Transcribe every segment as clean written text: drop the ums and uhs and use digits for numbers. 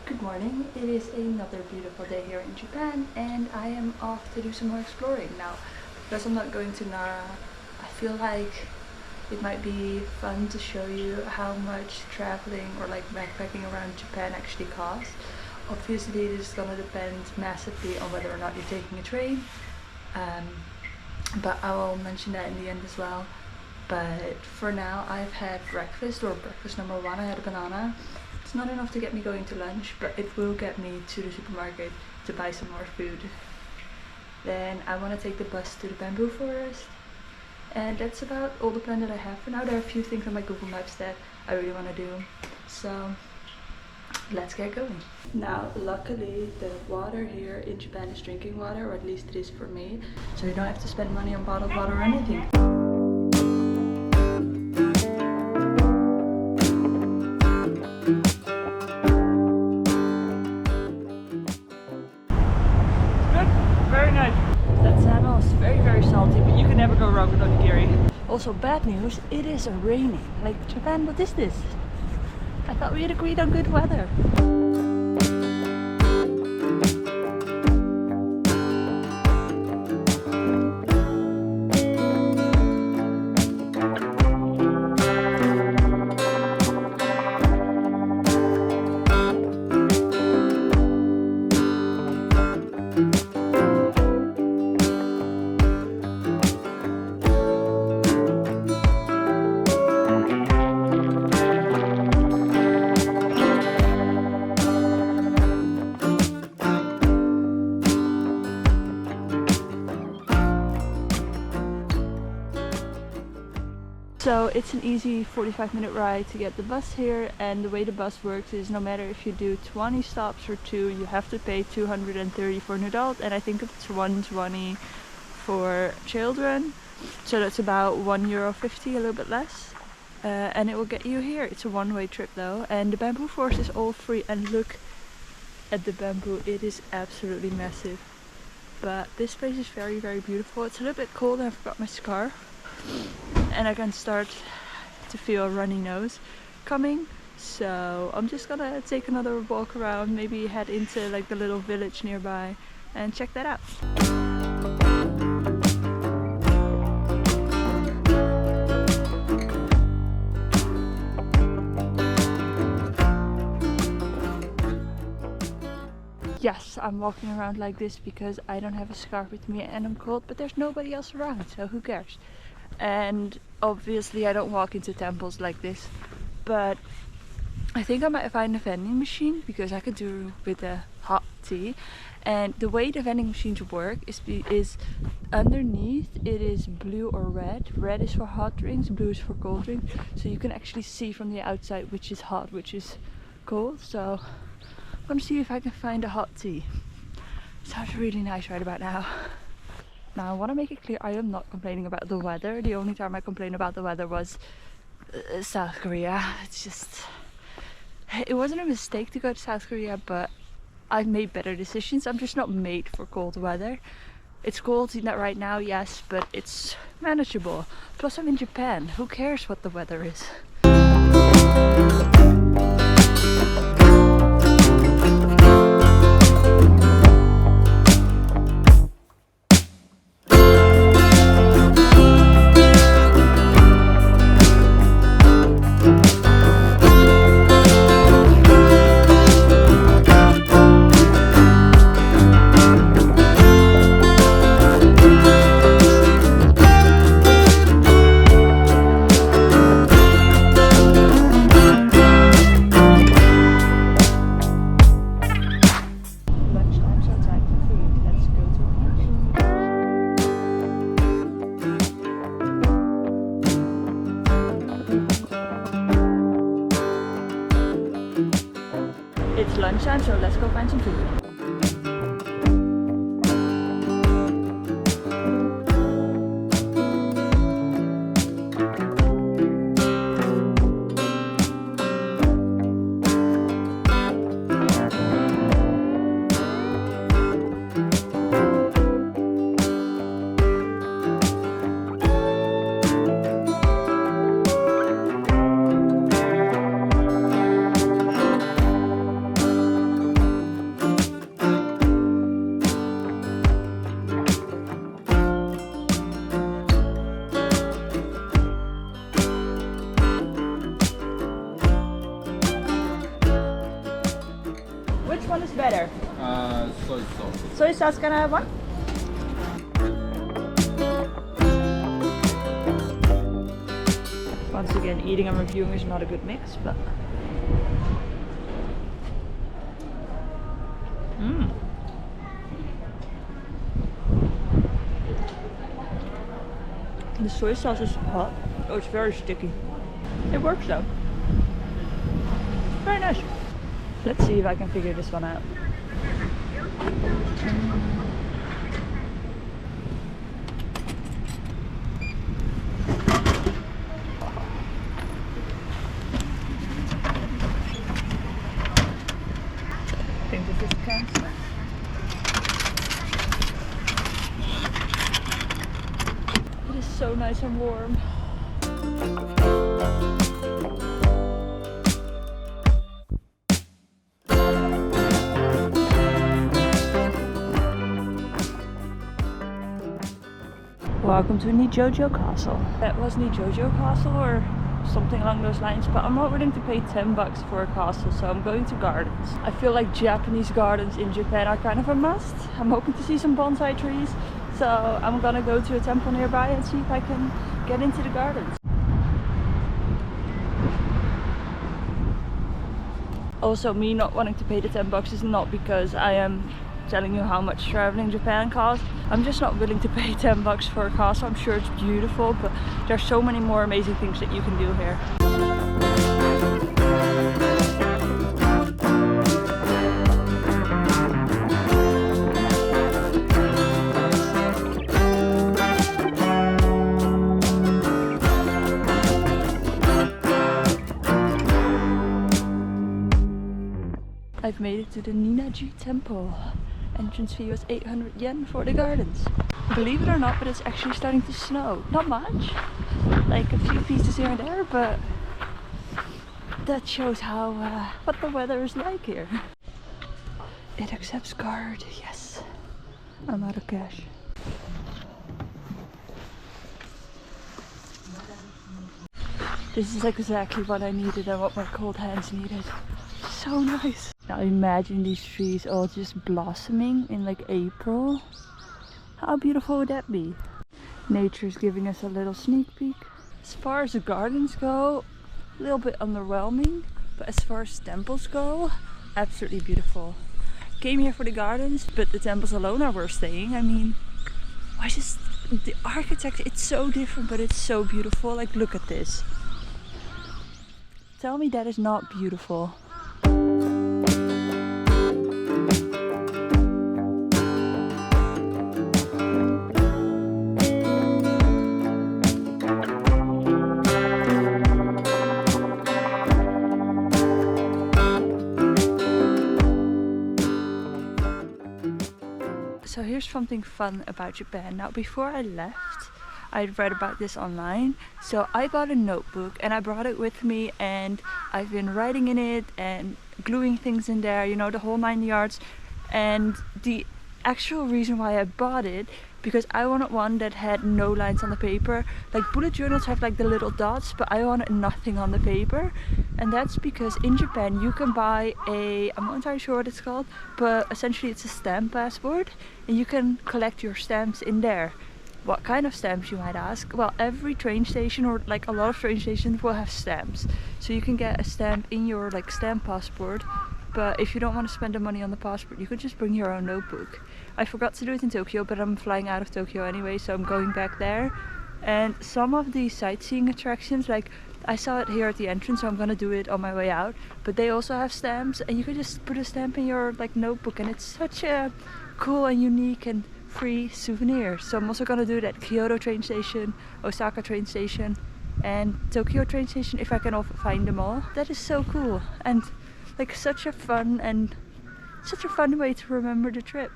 Good morning. It is another beautiful day here in Japan and I am off to do some more exploring. Now, because I'm not going to Nara, I feel like it might be fun to show you how much traveling or like backpacking around Japan actually costs. Obviously, this is gonna depend massively on whether or not you're taking a train, um, but I will mention that in the end as well. But for now, I've had breakfast, or breakfast number one. I had a banana. It's not enough to get me going to lunch, but it will get me to the supermarket to buy some more food. Then I want to take the bus to the bamboo forest, and that's about all the plan that I have for now. There are a few things on my Google Maps that I really want to do, so let's get going. Now, luckily the water here in Japan is drinking water, or at least it is for me, so you don't have to spend money on bottled water or anything. Very nice. That sandal is very salty, but you can never go wrong with onigiri. Also, bad news, it is raining. Like, Japan, what is this? I thought we had agreed on good weather. So it's an easy 45-minute ride to get the bus here, and the way the bus works is no matter if you do 20 stops or 2, you have to pay 230 for an adult, and I think it's 120 for children, so that's about €1.50, a little bit less, and it will get you here. It's a one-way trip though, and the bamboo forest is all free, and look at the bamboo, it is absolutely massive. But this place is very beautiful. It's a little bit cold and I forgot my scarf, and I can start to feel a runny nose coming, so I'm just gonna take another walk around, maybe head into like the little village nearby and check that out. Yes, I'm walking around like this because I don't have a scarf with me and I'm cold, but there's nobody else around, so who cares? And obviously I don't walk into temples like this, but I think I might find a vending machine because I could do with a hot tea. And the way the vending machines work is underneath it is blue or red. Red is for hot drinks, blue is for cold drinks, so you can actually see from the outside which is hot, which is cold. So I'm gonna see if I can find a hot tea. Sounds really nice right about now. Now I want to make it clear, I am not complaining about the weather. The only time I complained about the weather was South Korea. It's just, it wasn't a mistake to go to South Korea, but I've made better decisions. I'm just not made for cold weather. It's cold right now, yes, but it's manageable. Plus I'm in Japan. Who cares what the weather is? It's lunchtime, so let's go find some food. Which one is better? Soy sauce. Soy sauce, can I have one? Once again, eating and reviewing is not a good mix, but... The soy sauce is hot. Oh, it's very sticky. It works though. Very nice. Let's see if I can figure this one out. I think this is cancer. It is so nice and warm. Welcome to Nijojo Castle. That was Nijojo Castle or something along those lines, but I'm not willing to pay 10 bucks for a castle, so I'm going to gardens. I feel like Japanese gardens in Japan are kind of a must. I'm hoping to see some bonsai trees, so I'm gonna go to a temple nearby and see if I can get into the gardens. Also, me not wanting to pay the 10 bucks is not because I am telling you how much traveling Japan costs. I'm just not willing to pay 10 bucks for a castle. I'm sure it's beautiful, but there's so many more amazing things that you can do here. I've made it to the Ninnaji Temple. Entrance fee was 800 yen for the gardens. Believe it or not, but it's actually starting to snow. Not much, like a few pieces here and there, but that shows how what the weather is like here. It accepts card, yes. I'm out of cash. This is exactly what I needed and what my cold hands needed. So nice. Now imagine these trees all just blossoming in like April. How beautiful would that be? Nature's giving us a little sneak peek. As far as the gardens go, a little bit underwhelming, but as far as temples go, absolutely beautiful. Came here for the gardens, but the temples alone are worth staying. I mean, the architecture, it's so different, but it's so beautiful. Like, look at this. Tell me that is not beautiful. So here's something fun about Japan. Now before I left, I read about this online. So I bought a notebook and I brought it with me, and I've been writing in it and gluing things in there, you know, the whole 9 yards. And the actual reason why I bought it, because I wanted one that had no lines on the paper. Like bullet journals have like the little dots, but I wanted nothing on the paper. And that's because in Japan you can buy I'm not entirely sure what it's called, but essentially it's a stamp passport, and you can collect your stamps in there. What kind of stamps, you might ask? Well, every train station, or like a lot of train stations, will have stamps. So you can get a stamp in your like stamp passport. But if you don't want to spend the money on the passport, you could just bring your own notebook. I forgot to do it in Tokyo, but I'm flying out of Tokyo anyway, so I'm going back there. And some of the sightseeing attractions, like I saw it here at the entrance, so I'm gonna do it on my way out. But they also have stamps, and you could just put a stamp in your like notebook, and it's such a cool and unique and free souvenir. So I'm also gonna do it at Kyoto train station, Osaka train station, and Tokyo train station if I can find them all. That is so cool, and like such a fun way to remember the trip.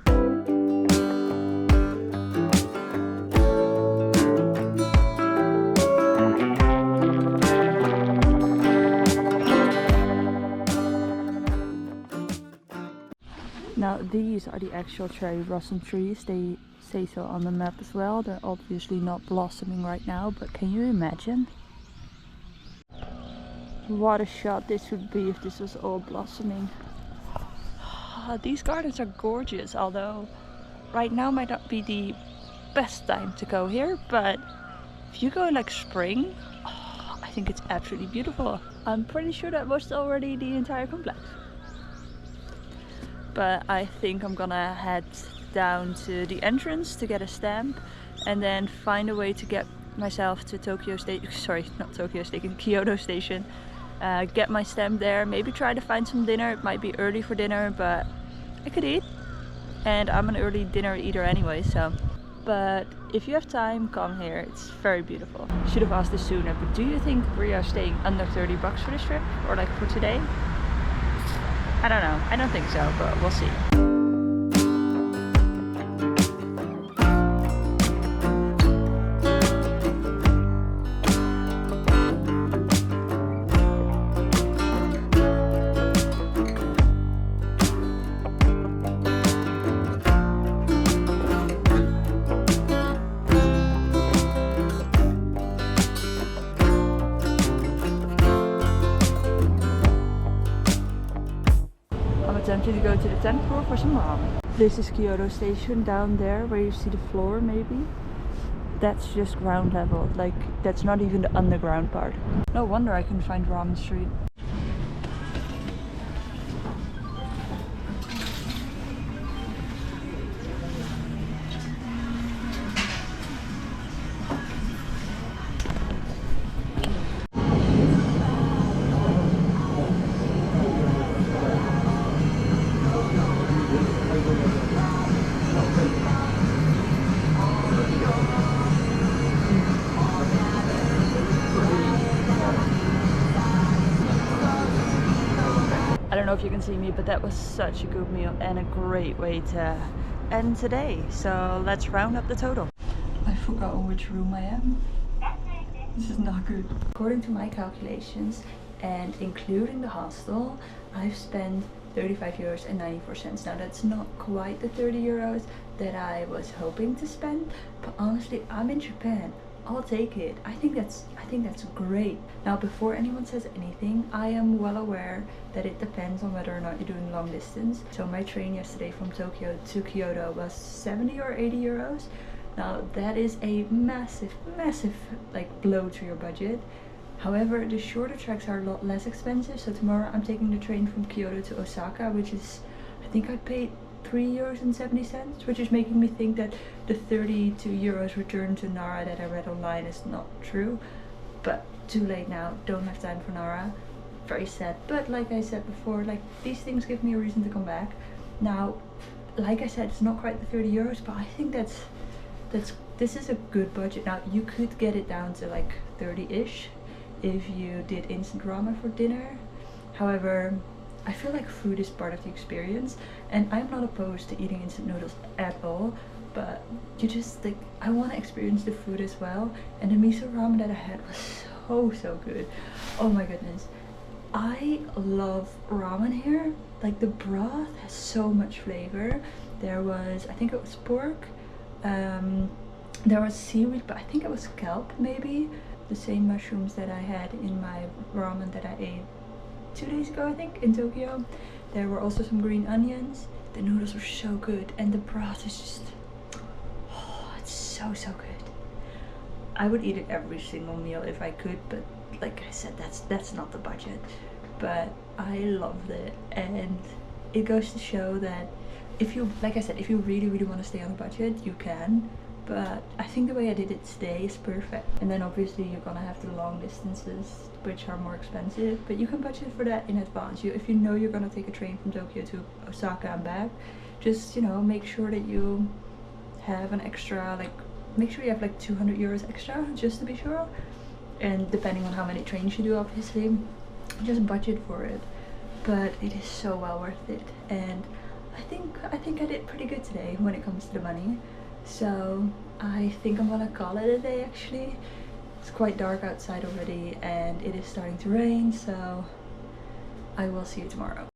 Now these are the actual cherry blossom trees. They say so on the map as well. They're obviously not blossoming right now, but can you imagine? What a shot this would be if this was all blossoming. these gardens are gorgeous, although right now might not be the best time to go here, but if you go in like spring, I think it's absolutely beautiful. I'm pretty sure that was already the entire complex. But I think I'm gonna head down to the entrance to get a stamp and then find a way to get myself to Tokyo Station, sorry, not Tokyo Station, Kyoto Station. Get my stamp there, maybe try to find some dinner. It might be early for dinner, but I could eat. And I'm an early dinner eater anyway, so. But if you have time, come here. It's very beautiful. Should have asked this sooner, but do you think we are staying under 30 bucks for this trip? Or like for today? I don't know. I don't think so, but we'll see. Tempted to go to the 10th floor for some ramen. This is Kyoto Station down there where you see the floor maybe. That's just ground level, like that's not even the underground part. No wonder I couldn't find Ramen Street. I don't know if you can see me, but that was such a good meal and a great way to end today. So let's round up the total. I forgot which room I am. This is not good. According to my calculations and including the hostel, I've spent 35 euros and 94 cents. Now that's not quite the 30 euros that I was hoping to spend, but honestly, I'm in Japan. I'll take it. I think that's great. Now, before anyone says anything, I am well aware that it depends on whether or not you're doing long distance. So my train yesterday from Tokyo to Kyoto was 70 or 80 euros. Now that is a massive like blow to your budget. However, the shorter tracks are a lot less expensive. So tomorrow I'm taking the train from Kyoto to Osaka, which is, I think I paid 3.70 euros, which is making me think that the 32 euros return to Nara that I read online is not true. But too late now, don't have time for Nara. Very sad, but like I said before, like these things give me a reason to come back. Now, like I said, it's not quite the 30 euros, but I think this is a good budget. Now you could get it down to like 30-ish if you did instant ramen for dinner. However, I feel like food is part of the experience, and I'm not opposed to eating instant noodles at all, but you just like, I want to experience the food as well. And the miso ramen that I had was so good. Oh my goodness, I love ramen here. Like the broth has so much flavor. There was, I think it was pork, there was seaweed, but I think it was kelp maybe, the same mushrooms that I had in my ramen that I ate 2 days ago, I think, in Tokyo. There were also some green onions. The noodles were so good, and the broth is just, oh, it's so good. I would eat it every single meal if I could, but like I said, that's not the budget. But I loved it, and it goes to show that if you, like I said, if you really want to stay on a budget, you can. But I think the way I did it today is perfect. And then obviously you're gonna have the long distances, which are more expensive, but you can budget for that in advance. If you know you're gonna take a train from Tokyo to Osaka and back, just, you know, make sure that you have an extra, like, make sure you have like 200 euros extra, just to be sure. And depending on how many trains you do, obviously, just budget for it. But it is so well worth it, and I think I did pretty good today when it comes to the money. So I think I'm gonna call it a day actually. It's quite dark outside already and it is starting to rain, so I will see you tomorrow.